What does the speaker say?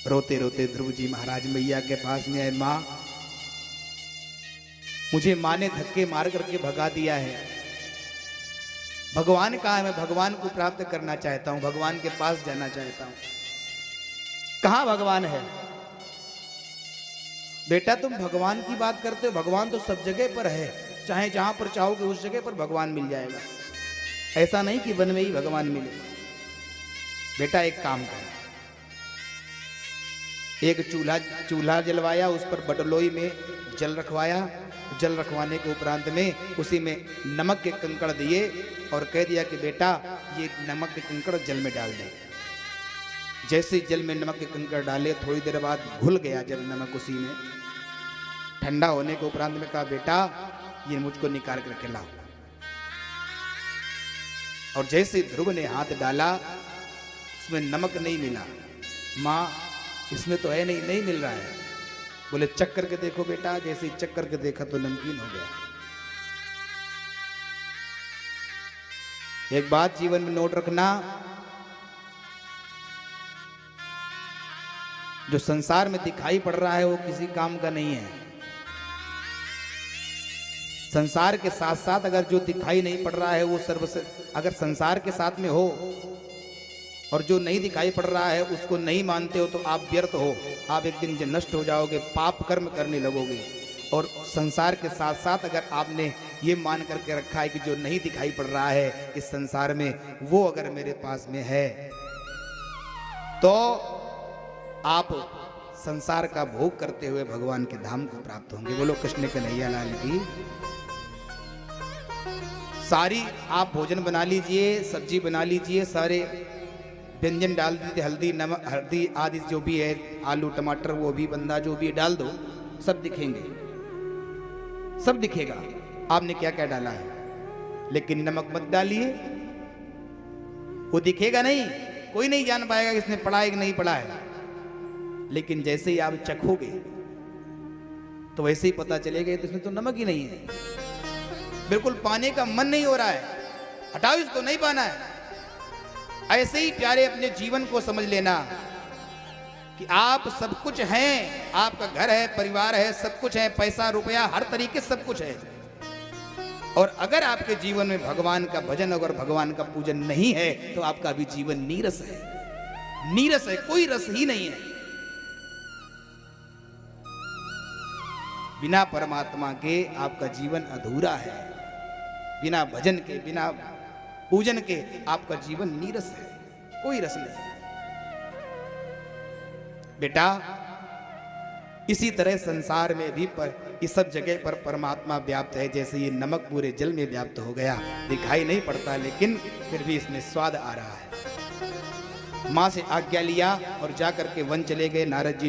रोते रोते ध्रुव जी महाराज मैया के पास में आए। माँ, मुझे माँ ने धक्के मार करके भगा दिया है, भगवान कहाँ है? मैं भगवान को प्राप्त करना चाहता हूं, भगवान के पास जाना चाहता हूं। कहाँ भगवान है? बेटा तुम भगवान की बात करते हो, भगवान तो सब जगह पर है, चाहे जहां पर चाहोगे उस जगह पर भगवान मिल जाएगा। ऐसा नहीं कि वन में ही भगवान मिले। बेटा एक काम कर, एक चूल्हा जलवाया, उस पर बटलोई में जल रखवाया, जल रखवाने के उपरांत में उसी में नमक के कंकड़ दिए और कह दिया कि बेटा ये नमक के कंकड़ जल में डाल दे। जैसे जल में नमक के कंकड़ डाले, थोड़ी देर बाद घुल गया जल नमक उसी में। ठंडा होने के उपरांत में कहा बेटा ये मुझको निकाल करके लाओ। और जैसे ध्रुव ने हाथ डाला उसमें नमक नहीं मिला। माँ इसमें तो है नहीं, नहीं मिल रहा है। बोले चख करके देखो बेटा। जैसे ही चख करके देखा तो नमकीन हो गया। एक बात जीवन में नोट रखना, जो संसार में दिखाई पड़ रहा है वो किसी काम का नहीं है। संसार के साथ साथ अगर जो दिखाई नहीं पड़ रहा है वो अगर संसार के साथ में हो और जो नहीं दिखाई पड़ रहा है उसको नहीं मानते हो तो आप व्यर्थ हो। आप एक दिन जो नष्ट हो जाओगे, पाप कर्म करने लगोगे। और संसार के साथ साथ अगर आपने ये मान करके रखा है कि जो नहीं दिखाई पड़ रहा है इस संसार में वो अगर मेरे पास में है तो आप संसार का भोग करते हुए भगवान के धाम को प्राप्त होंगे। बोलो कृष्ण कन्हैया लाल की। सारी आप भोजन बना लीजिए, सब्जी बना लीजिए, सारे व्यंजन डाल दीजिए, हल्दी नमक हल्दी आदि जो भी है, आलू टमाटर वो भी बंदा जो भी डाल दो, सब दिखेंगे, सब दिखेगा आपने क्या क्या डाला है। लेकिन नमक मत डालिए, वो दिखेगा नहीं, कोई नहीं जान पाएगा कि इसने पढ़ा है कि नहीं पढ़ा है। लेकिन जैसे ही आप चखोगे तो वैसे ही पता चलेगा तो इसमें तो नमक ही नहीं है, बिल्कुल पाने का मन नहीं हो रहा है, हटाओ इसको, नहीं पाना है। ऐसे ही प्यारे अपने जीवन को समझ लेना कि आप सब कुछ हैं, आपका घर है, परिवार है, सब कुछ है, पैसा रुपया हर तरीके सब कुछ है। और अगर आपके जीवन में भगवान का भजन अगर भगवान का पूजन नहीं है तो आपका भी जीवन नीरस है, नीरस है, कोई रस ही नहीं है। बिना परमात्मा के आपका जीवन अधूरा है, बिना भजन के बिना पूजन के आपका जीवन नीरस है, कोई रस नहीं। बेटा इसी तरह संसार में भी इस सब जगह पर परमात्मा व्याप्त है। जैसे ये नमक पूरे जल में व्याप्त हो गया, दिखाई नहीं पड़ता लेकिन फिर भी इसमें स्वाद आ रहा है। मां से आज्ञा लिया और जाकर के वन चले गए नारद जी।